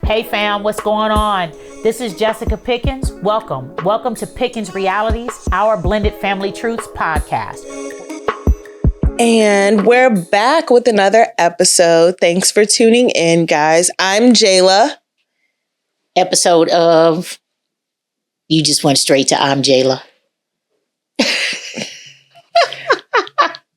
Hey fam, what's going on? This is Jessica Pickens. Welcome to Pickens Realities, our Blended Family Truths podcast. And we're back with another episode. Thanks for tuning in, guys. I'm Jayla. Episode of, you just went straight to I'm Jayla.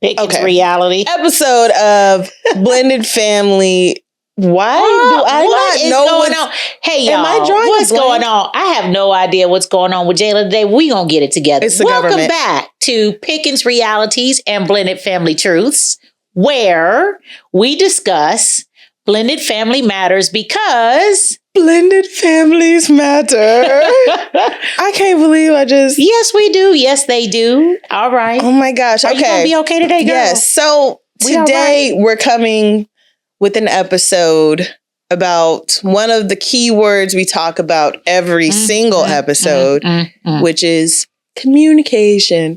Pickens Reality. Episode of Blended Family. Why do I not know what's going on? Hey, y'all, am I drawing what's going on? I have no idea what's going on with Jayla today. We gonna get it together. It's the Welcome government. back to Pickens Realities and Blended Family Truths, where we discuss blended family matters because blended families matter. I can't believe I just... Yes, we do. Yes, they do. All right. Oh my gosh. Are you gonna be okay today, girl? Yes. So today we're coming with an episode about one of the key words we talk about every single episode, which is communication.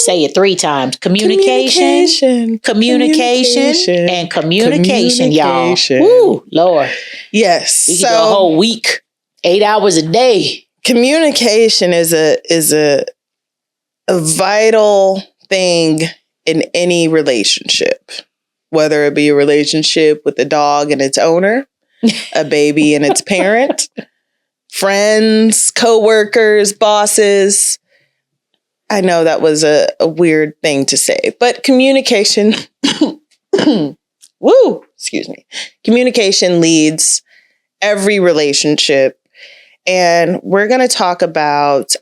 Say it 3 times. Communication, and communication, y'all. Woo, Lord. Yes. We can go a whole week, 8 hours a day. Communication is a vital thing in any relationship. Whether it be a relationship with a dog and its owner, a baby and its parent, friends, coworkers, bosses. I know that was a weird thing to say, but communication, communication leads every relationship. And we're going to talk about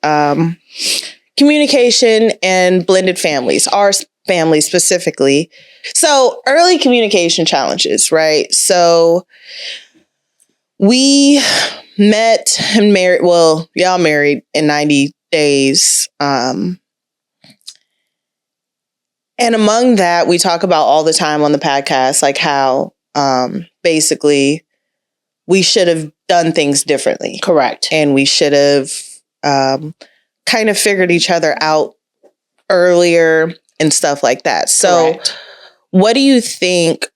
communication and blended families, our family specifically. So early communication challenges, right? So we met and married, well, y'all married in 90 days. And among that, we talk about all the time on the podcast, like how basically we should have done things differently. Correct. And we should have kind of figured each other out earlier and stuff like that. So Correct. What do you think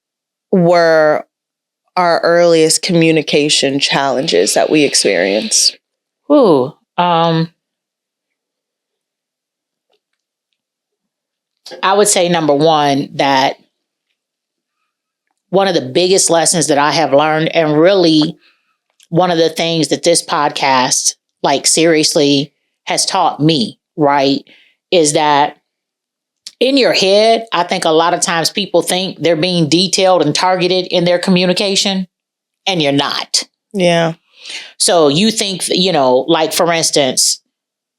were our earliest communication challenges that we experienced? I would say number one, that one of the biggest lessons that I have learned, and really one of the things that this podcast, like seriously, has taught me, right, is that in your head, I think a lot of times people think they're being detailed and targeted in their communication, and you're not. Yeah. So you think, like for instance,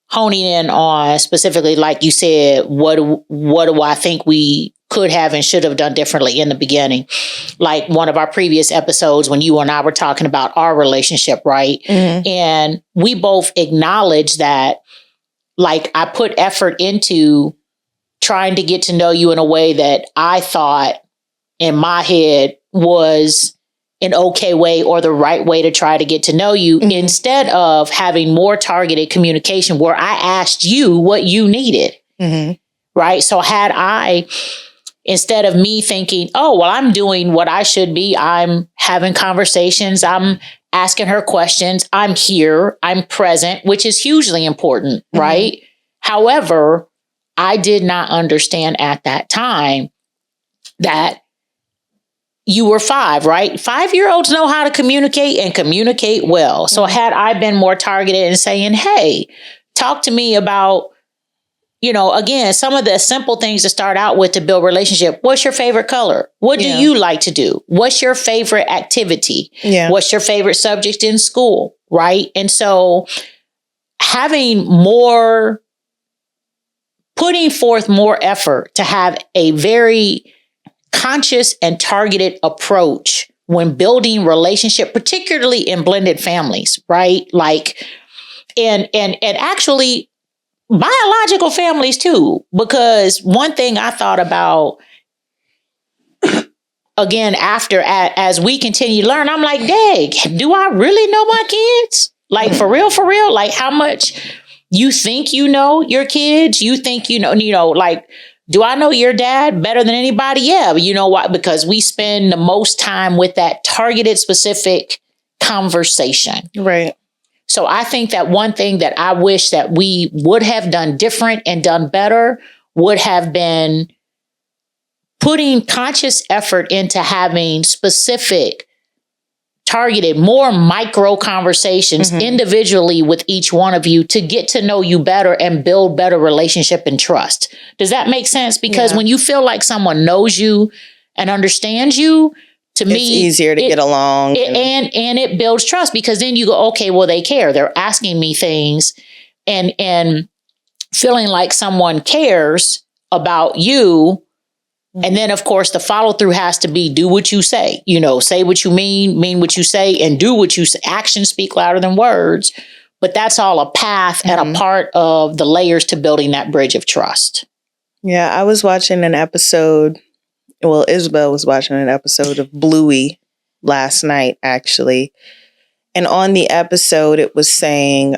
honing in on specifically, like you said, what do I think we could have and should have done differently in the beginning? Like one of our previous episodes when you and I were talking about our relationship, right? Mm-hmm. And we both acknowledged that, like, I put effort into trying to get to know you in a way that I thought in my head was an okay way or the right way to try to get to know you, instead of having more targeted communication where I asked you what you needed. Mm-hmm. Right. So had I, instead of me thinking, oh, well, I'm doing what I should be, I'm having conversations, I'm asking her questions, I'm here, I'm present, which is hugely important. Right. However, I did not understand at that time that you were 5, right? 5-year-olds know how to communicate and communicate well. So had I been more targeted and saying, hey, talk to me about, again, some of the simple things to start out with to build relationship. What's your favorite color? What do you like to do? What's your favorite activity? Yeah. What's your favorite subject in school? Right. And so putting forth more effort to have a very conscious and targeted approach when building relationship, particularly in blended families, right? Like, and actually biological families too, because one thing I thought about again, as we continue to learn, I'm like, dang, do I really know my kids? Like for real? Like how much you think you know your kids? You think you know, like, do I know your dad better than anybody? Yeah. But you know why? Because we spend the most time with that targeted, specific conversation. Right. So I think that one thing that I wish that we would have done different and done better would have been putting conscious effort into having specific, targeted, more micro conversations individually with each one of you to get to know you better and build better relationship and trust. Does that make sense? Because when you feel like someone knows you and understands you, to me, it's easier to get along. And it builds trust, because then you go, okay, well, they care. They're asking me things, and feeling like someone cares about you. And then, of course, the follow through has to be do what you say, say what you mean what you say, and do what you say. Actions speak louder than words. But that's all a path and a part of the layers to building that bridge of trust. Yeah, I was watching an episode. Well, Isabel was watching an episode of Bluey last night, actually. And on the episode, it was saying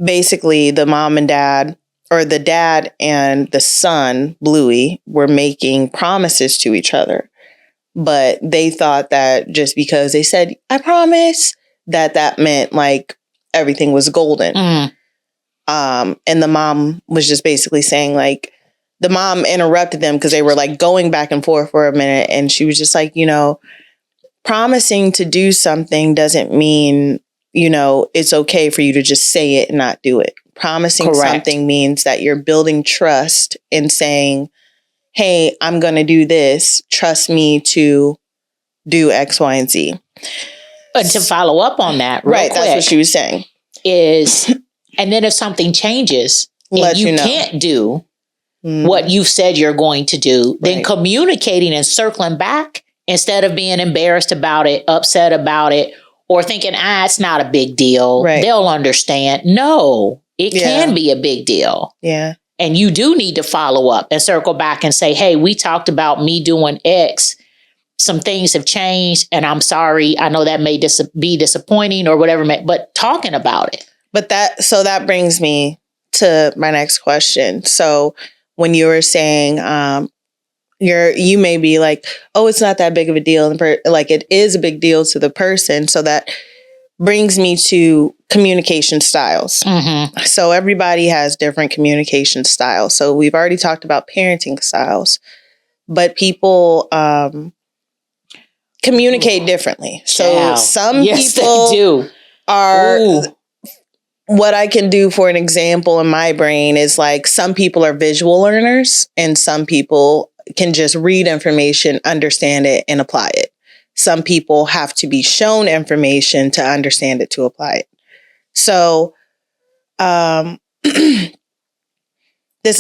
basically the mom and dad, or the dad and the son, Bluey, were making promises to each other. But they thought that just because they said, I promise, that meant like everything was golden. And the mom was just basically saying, like, the mom interrupted them because they were like going back and forth for a minute. And she was just like, promising to do something doesn't mean, it's okay for you to just say it and not do it. Promising something means that you're building trust and saying, hey, I'm going to do this. Trust me to do X, Y, and Z. But to follow up on that, right, that's what she was saying. And then if something changes and you can't do what you've said you're going to do, then communicating and circling back instead of being embarrassed about it, upset about it, or thinking, it's not a big deal. Right. They'll understand. No. It can be a big deal. Yeah. And you do need to follow up and circle back and say, hey, we talked about me doing X. Some things have changed and I'm sorry. I know that may be disappointing or whatever, but talking about it. But that brings me to my next question. So when you were saying you may be like, oh, it's not that big of a deal. Like it is a big deal to the person. So that brings me to communication styles. So everybody has different communication styles. So we've already talked about parenting styles, but people communicate differently. So some people do. What I can do for an example in my brain is like some people are visual learners and some people can just read information, understand it, and apply it. Some people have to be shown information to understand it, to apply it. So this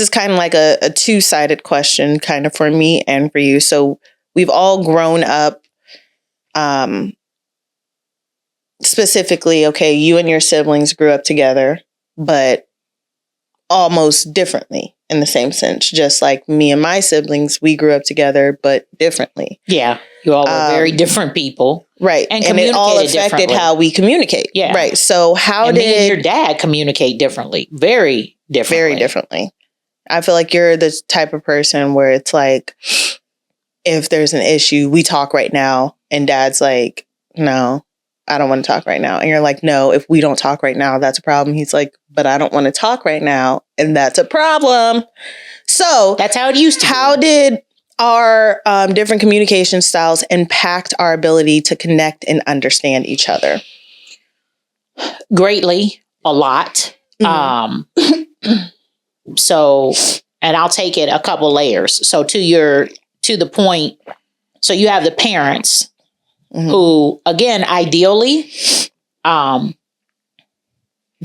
is kind of like a two-sided question kind of for me and for you. So we've all grown up specifically, okay, you and your siblings grew up together, but almost differently in the same sense. Just like me and my siblings, we grew up together, but differently. Yeah. You all were very different people. Right. And it all affected how we communicate. Yeah. Right. So me and your dad communicate differently? Very differently. Very differently. I feel like you're the type of person where it's like, if there's an issue, we talk right now. And dad's like, no, I don't want to talk right now. And you're like, no, if we don't talk right now, that's a problem. He's like, but I don't want to talk right now. And that's a problem. So that's how it used to be. How did our different communication styles impact our ability to connect and understand each other? Greatly, a lot. So, and I'll take it a couple layers. So to the point, so you have the parents who, again, ideally, the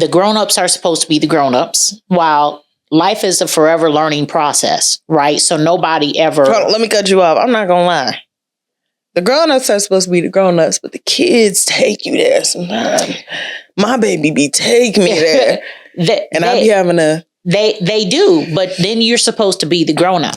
grown-ups are supposed to be the grown-ups, while life is a forever learning process, right? So nobody ever... Hold on, let me cut you off. I'm not going to lie. The grown-ups are supposed to be the grown-ups, but the kids take you there sometimes. My baby be taking me there. I be having a... They do, but then you're supposed to be the grown-up.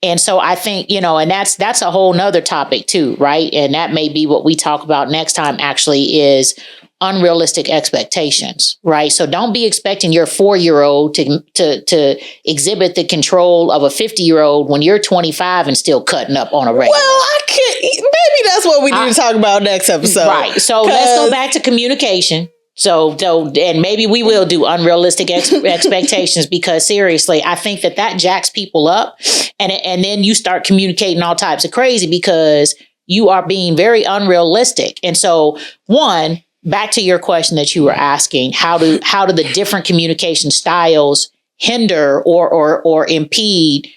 And so I think, and that's a whole nother topic too, right? And that may be what we talk about next time actually is unrealistic expectations, right? So don't be expecting your 4-year-old to exhibit the control of a 50-year-old when you're 25 and still cutting up on a regular. Well, I can't. what we need to talk about next episode. Right. So let's go back to communication. So, and maybe we will do unrealistic expectations, because seriously, I think that jacks people up, and then you start communicating all types of crazy because you are being very unrealistic. And so, one, back to your question that you were asking, how do the different communication styles hinder or impede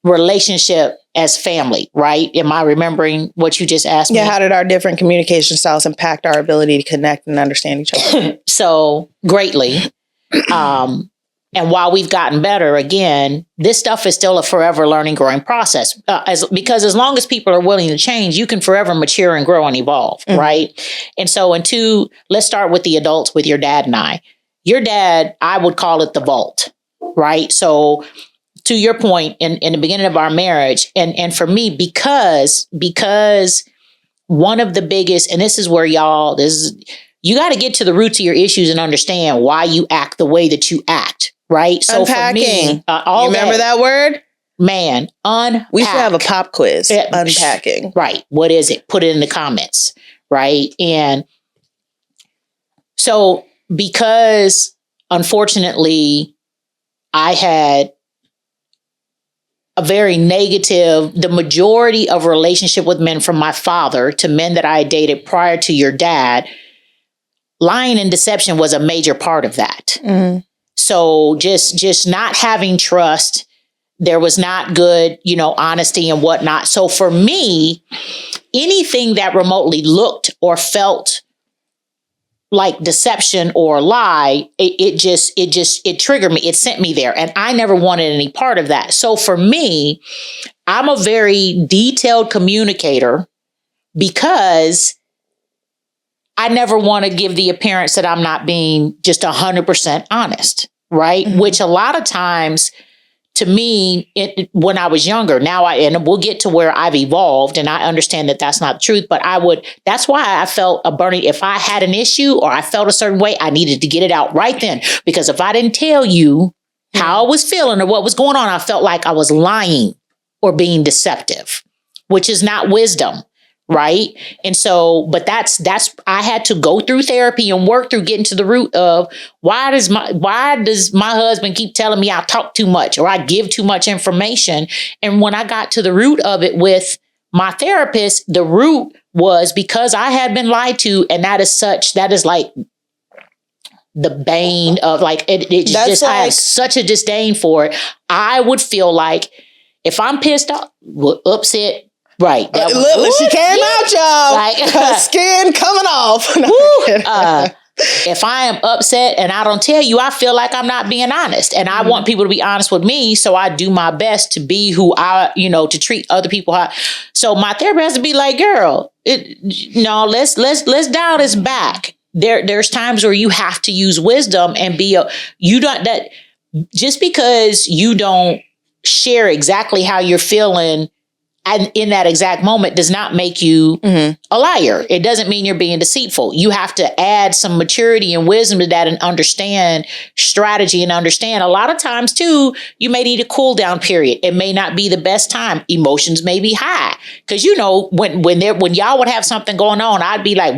relationship as family, right? Am I remembering what you just asked me? Yeah, how did our different communication styles impact our ability to connect and understand each other? So greatly. And while we've gotten better, again, this stuff is still a forever learning, growing process. Because as long as people are willing to change, you can forever mature and grow and evolve, right? And so, let's start with the adults, with your dad and I. Your dad, I would call it the vault, right? So, to your point, in the beginning of our marriage, and for me, because one of the biggest, and this is where you got to get to the roots of your issues and understand why you act the way that you act, right? So unpacking. For me, you remember that word? Man, unpack. We should have a pop quiz. Unpacking. Right. What is it? Put it in the comments, right? And so, because unfortunately, I had a very negative, the majority of relationship with men from my father to men that I dated prior to your dad, lying and deception was a major part of that. Mm-hmm. So just not having trust, there was not good, honesty and whatnot. So for me, anything that remotely looked or felt like deception or lie, it triggered me. It sent me there. And I never wanted any part of that. So for me, I'm a very detailed communicator because I never want to give the appearance that I'm not being just 100% honest, right? Mm-hmm. Which a lot of times, to me, when I was younger, and we'll get to where I've evolved and I understand that that's not the truth, but that's why I felt a burning. If I had an issue or I felt a certain way, I needed to get it out right then. Because if I didn't tell you how I was feeling or what was going on, I felt like I was lying or being deceptive, which is not wisdom. Right. And so, but I had to go through therapy and work through getting to the root of why does my husband keep telling me I talk too much or I give too much information? And when I got to the root of it with my therapist, the root was because I had been lied to. And that is like the bane of I have such a disdain for it. I would feel like if I'm pissed off, upset, right. Look, she came out, y'all. Her skin coming off. If I am upset and I don't tell you, I feel like I'm not being honest. And I want people to be honest with me. So I do my best to be who to treat other people how. So my therapist has to be like, girl, let's dial this back. There's times where you have to use wisdom and just because you don't share exactly how you're feeling and in that exact moment does not make you a liar. It doesn't mean you're being deceitful. You have to add some maturity and wisdom to that and understand strategy and understand a lot of times too, you may need a cool down period. It may not be the best time. Emotions may be high. Cause when y'all would have something going on, I'd be like,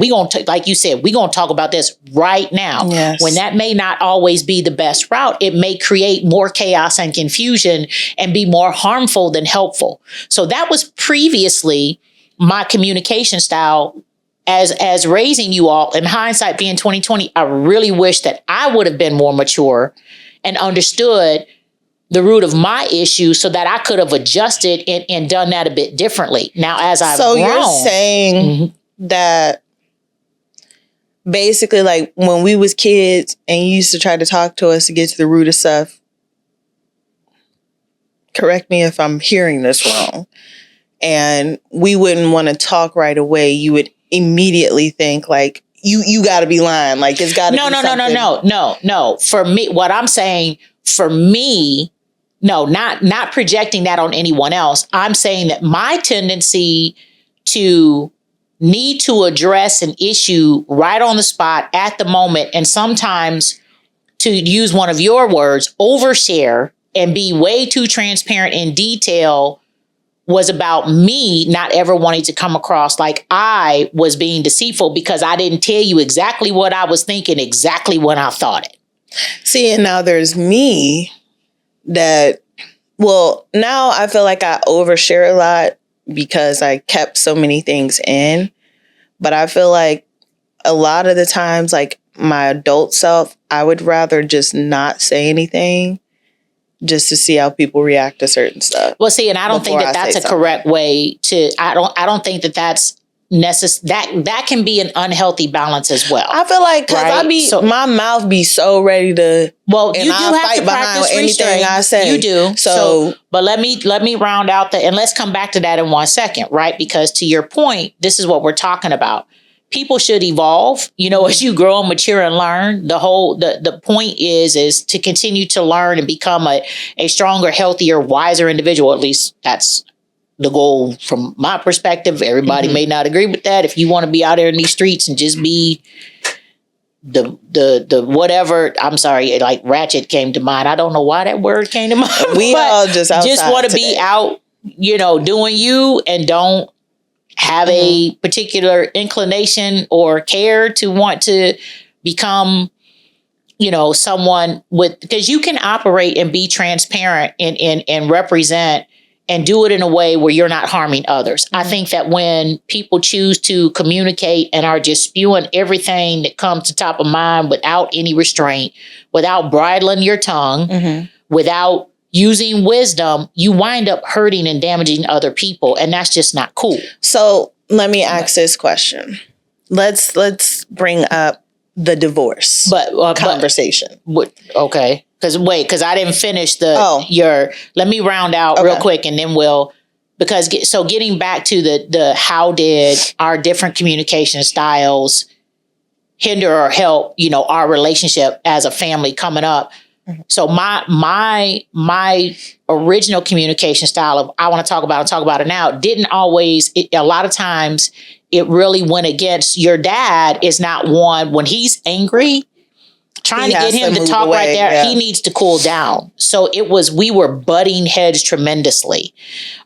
like you said, we're going to talk about this right now. Yes. When that may not always be the best route, it may create more chaos and confusion and be more harmful than helpful. So that was previously my communication style as raising you all. In hindsight, being 2020, I really wish that I would have been more mature and understood the root of my issue so that I could have adjusted and done that a bit differently. Now, as I've grown. So you're saying that basically like when we was kids and you used to try to talk to us to get to the root of stuff, correct me if I'm hearing this wrong, and we wouldn't want to talk right away, you would immediately think like, you got to be lying. Like it's got to be something. No. For me, what I'm saying, for me, no, not projecting that on anyone else. I'm saying that my tendency to need to address an issue right on the spot at the moment, and sometimes, to use one of your words, overshare and be way too transparent in detail was about me not ever wanting to come across like I was being deceitful because I didn't tell you exactly what I was thinking, exactly when I thought it. See, and now there's me that, well, now I feel like I overshare a lot because I kept so many things in. But I feel like a lot of the times, like my adult self, I would rather just not say anything just to see how people react to certain stuff. Well, see, and I don't think that that's a correct way to, I don't think that that's that can be an unhealthy balance as well. I feel like because my mouth be so ready to. Well, you do have to practice restraint. I say. You do. So, but let me round out and let's come back to that in 1 second, right? Because to your point, this is what we're talking about. People should evolve, as you grow and mature and learn. The point is to continue to learn and become a stronger, healthier, wiser individual. At least that's the goal from my perspective. Everybody may not agree with that. If you want to be out there in these streets and just be the whatever, I'm sorry, like ratchet came to mind. I don't know why that word came to mind. We all just want to be out, doing you and don't have a particular inclination or care to want to become, someone because you can operate and be transparent and represent and do it in a way where you're not harming others. I think that when people choose to communicate and are just spewing everything that comes to top of mind without any restraint, without bridling your tongue, without using wisdom, you wind up hurting and damaging other people. And that's just not cool. So let me ask this question. Let's bring up the divorce conversation. Okay. Because I didn't finish let me round out real quick and then getting back to the how did our different communication styles hinder or help, our relationship as a family coming up. So my original communication style of I want to talk about it now didn't always, a lot of times it really went against your dad is not one when he's angry, trying to get him to talk right there. Yeah. He needs to cool down. So we were butting heads tremendously.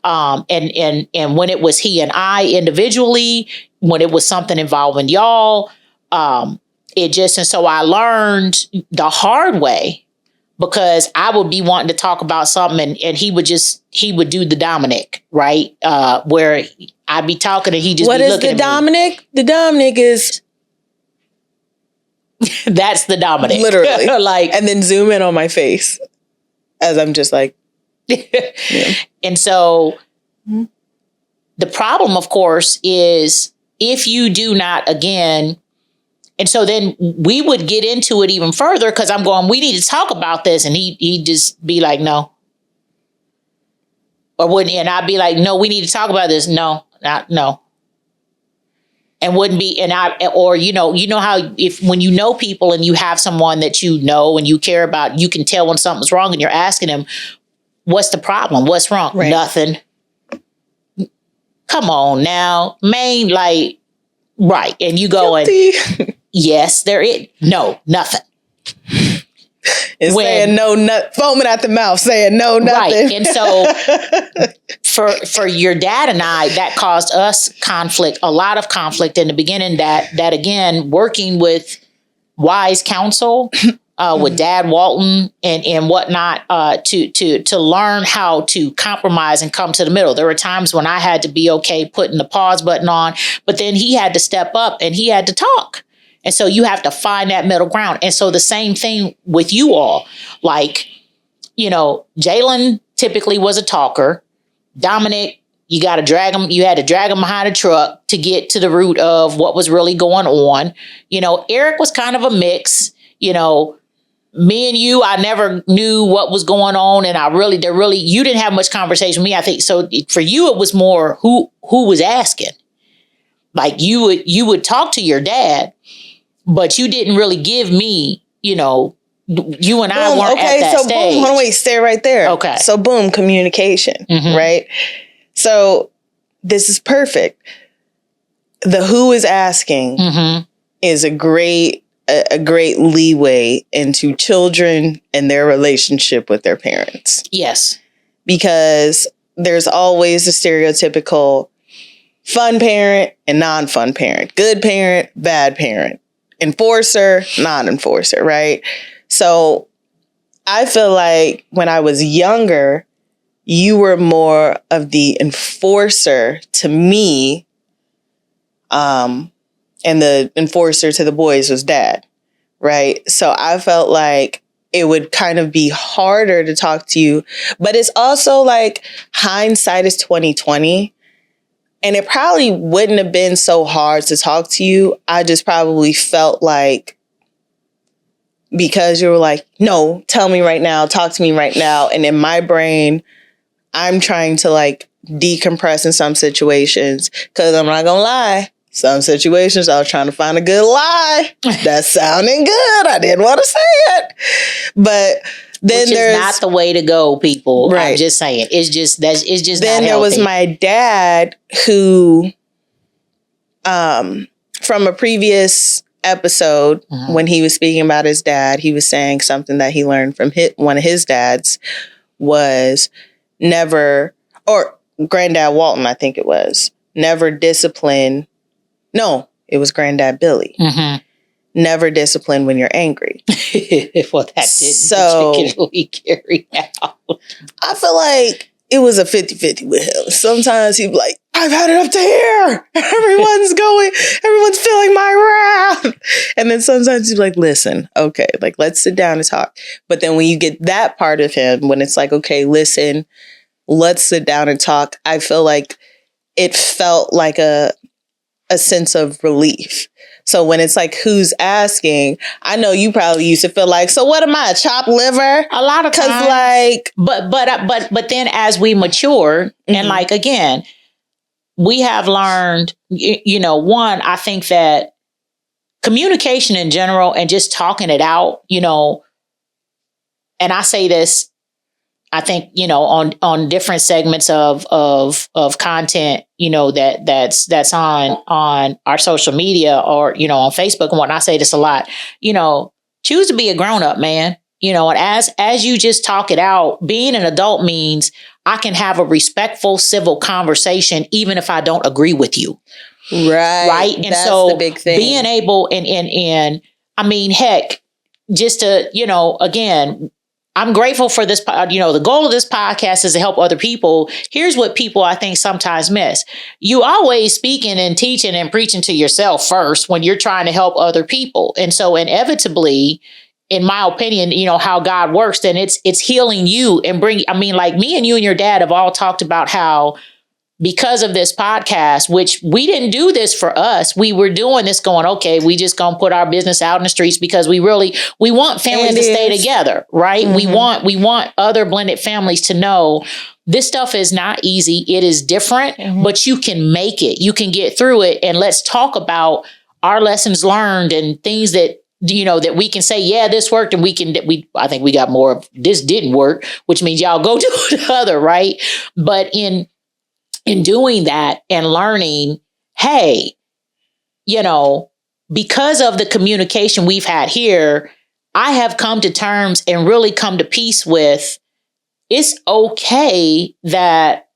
And when it was he and I individually, when it was something involving y'all, and so I learned the hard way. Because I would be wanting to talk about something and he would do the Dominic, right? Where I'd be talking and he just be looking at me. What is the Dominic? The Dominic is... That's the Dominic. Literally. And then zoom in on my face as I'm just like... Yeah. And so the problem, of course, is if you do not, again... And so then we would get into it even further because I'm going, we need to talk about this. And he'd just be like, no. And I'd be like, no, we need to talk about this. No, no. And wouldn't be, you know how when you know people and you have someone that you know and you care about, you can tell when something's wrong and you're asking them, what's the problem? What's wrong? Right. Nothing. Come on now, man, right. And you going, yes, there is. No, nothing. It's saying no, foaming at the mouth, saying no, nothing. Right. And so for your dad and I, that caused us conflict, a lot of conflict in the beginning that again, working with wise counsel, with Dad Walton and whatnot, to learn how to compromise and come to the middle. There were times when I had to be okay putting the pause button on, but then he had to step up and he had to talk. And so you have to find that middle ground. And so the same thing with you all, Jaylen typically was a talker. Dominic, you had to drag him behind a truck to get to the root of what was really going on. Eric was kind of a mix, me and you, I never knew what was going on. And you didn't have much conversation with me. I think so for you, it was more who was asking. Like you would talk to your dad, but you didn't really give me, you and I weren't at that stage. Boom, hold on, wait, stay right there. Okay. So boom, communication, right? So this is perfect. The who is asking is a great leeway into children and their relationship with their parents. Yes. Because there's always a stereotypical fun parent and non-fun parent, good parent, bad parent, enforcer, non-enforcer, right? So I feel like when I was younger, you were more of the enforcer to me, and the enforcer to the boys was dad, right? So I felt like it would kind of be harder to talk to you, but it's also like hindsight is 2020. And it probably wouldn't have been so hard to talk to you. I just probably felt like, because you were like, no, tell me right now, talk to me right now. And in my brain, I'm trying to like decompress in some situations, because I'm not going to lie. Some situations I was trying to find a good lie. That's sounding good. I didn't want to say it. But then there's not the way to go, people. Right. I'm just saying. It's just then not there was my dad who, from a previous episode, when he was speaking about his dad, he was saying something that he learned from one of his dads was never, or Granddad Walton, I think it was, never discipline. No, it was Granddad Billy. Mm-hmm. Never discipline when you're angry. Well, that didn't particularly carry out. I feel like it was a 50-50 with him. Sometimes he'd be like, I've had it up to here. Everyone's feeling my wrath. And then sometimes he'd be like, listen, okay, like, let's sit down and talk. But then when you get that part of him, when it's like, okay, listen, let's sit down and talk, I feel like it felt like a sense of relief. So when it's like, who's asking? I know you probably used to feel like, so what am I, a chopped liver? A lot of times, like, but then as we mature, and like again, we have learned, one, I think that communication in general and just talking it out, and I say this, I think, on different segments of content, that's on our social media or, on Facebook and whatnot. I say this a lot, choose to be a grown up, man. And as you just talk it out, being an adult means I can have a respectful, civil conversation, even if I don't agree with you. Right. And that's so the big thing. Being able and I mean, heck, just to, again, I'm grateful for this. The goal of this podcast is to help other people. Here's what people I think sometimes miss. You always speaking and teaching and preaching to yourself first when you're trying to help other people. And so inevitably, in my opinion, how God works, then it's healing you and like me and you and your dad have all talked about how, because of this podcast, which we didn't do this for us. We were doing this going, okay, we just going to put our business out in the streets because we want families to stay together, right? Mm-hmm. We want other blended families to know this stuff is not easy. It is different, but you can make it. You can get through it. And let's talk about our lessons learned and things that, that we can say, yeah, this worked. And I think we got more of this didn't work, which means y'all go do the other, right? But in doing that and learning, hey, because of the communication we've had here, I have come to terms and really come to peace with it's okay that,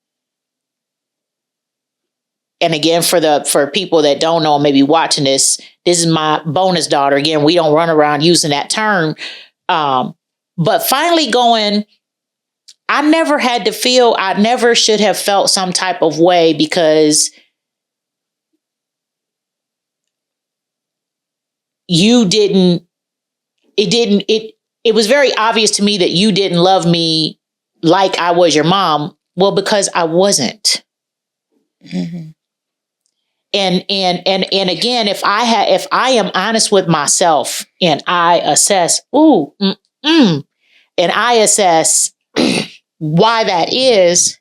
and again, for people that don't know, maybe watching this is my bonus daughter. Again, we don't run around using that term. But finally going, I never should have felt some type of way because it was very obvious to me that you didn't love me like I was your mom. Well, because I wasn't. Mm-hmm. And again, if I am honest with myself and I assess, and I assess why that is,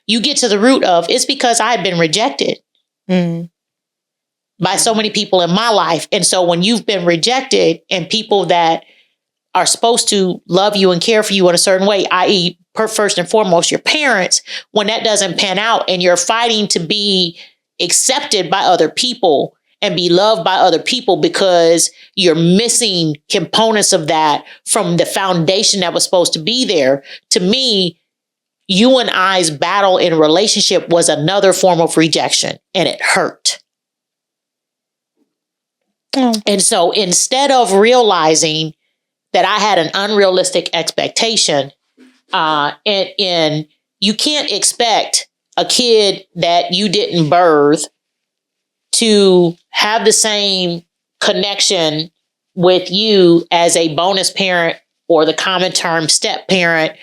you get to the root of it's because I had been rejected by so many people in my life. And so when you've been rejected and people that are supposed to love you and care for you in a certain way, i.e., first and foremost, your parents, when that doesn't pan out and you're fighting to be accepted by other people and be loved by other people because you're missing components of that from the foundation that was supposed to be there. To me, you and I's battle in relationship was another form of rejection, and it hurt. And so instead of realizing that I had an unrealistic expectation, and you can't expect a kid that you didn't birth to have the same connection with you as a bonus parent or the common term step parent.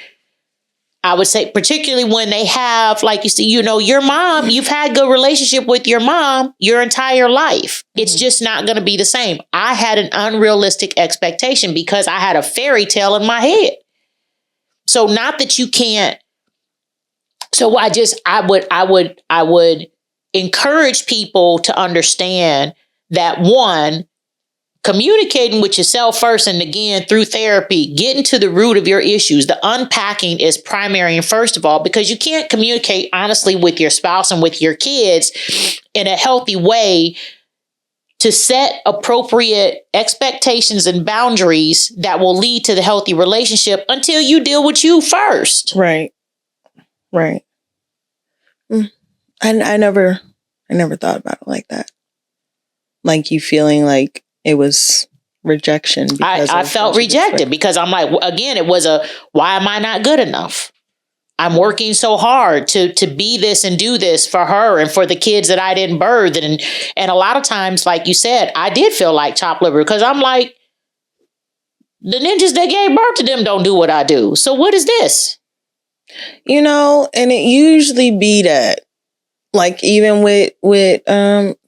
I would say, particularly when they have, like you see, your mom, you've had good relationship with your mom your entire life. It's just not going to be the same. I had an unrealistic expectation because I had a fairy tale in my head. So not that you can't. So I would encourage people to understand that, one, communicating with yourself first, and again, through therapy, getting to the root of your issues. The unpacking is primary and first of all, because you can't communicate honestly with your spouse and with your kids in a healthy way to set appropriate expectations and boundaries that will lead to the healthy relationship until you deal with you first. Right. I never thought about it like that. Like you feeling like it was rejection. I felt rejected because I'm like, again, it was why am I not good enough? I'm working so hard to be this and do this for her and for the kids that I didn't birth. And a lot of times, like you said, I did feel like chopped liver because I'm like, the ninjas that gave birth to them don't do what I do. So what is this? And it usually be that. Like even with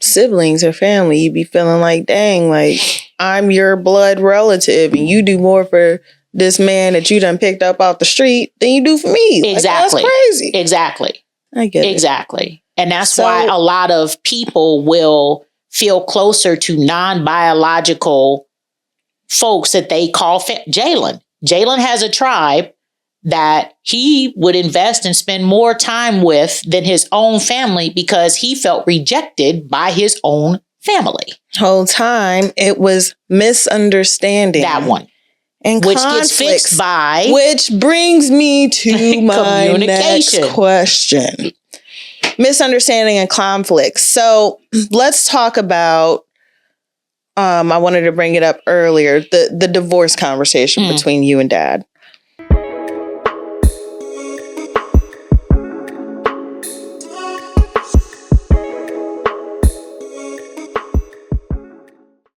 siblings or family, you be feeling like, dang, like I'm your blood relative and you do more for this man that you done picked up off the street than you do for me. Exactly. Like, that's crazy. Exactly. I get it. Exactly. And that's why a lot of people will feel closer to non-biological folks that they call Jayla. Jayla has a tribe that he would invest and spend more time with than his own family because he felt rejected by his own family. Whole time it was misunderstanding. That one. And which gets fixed by... Which brings me to my next question. Misunderstanding and conflicts. So let's talk about, I wanted to bring it up earlier, the divorce conversation between you and Dad.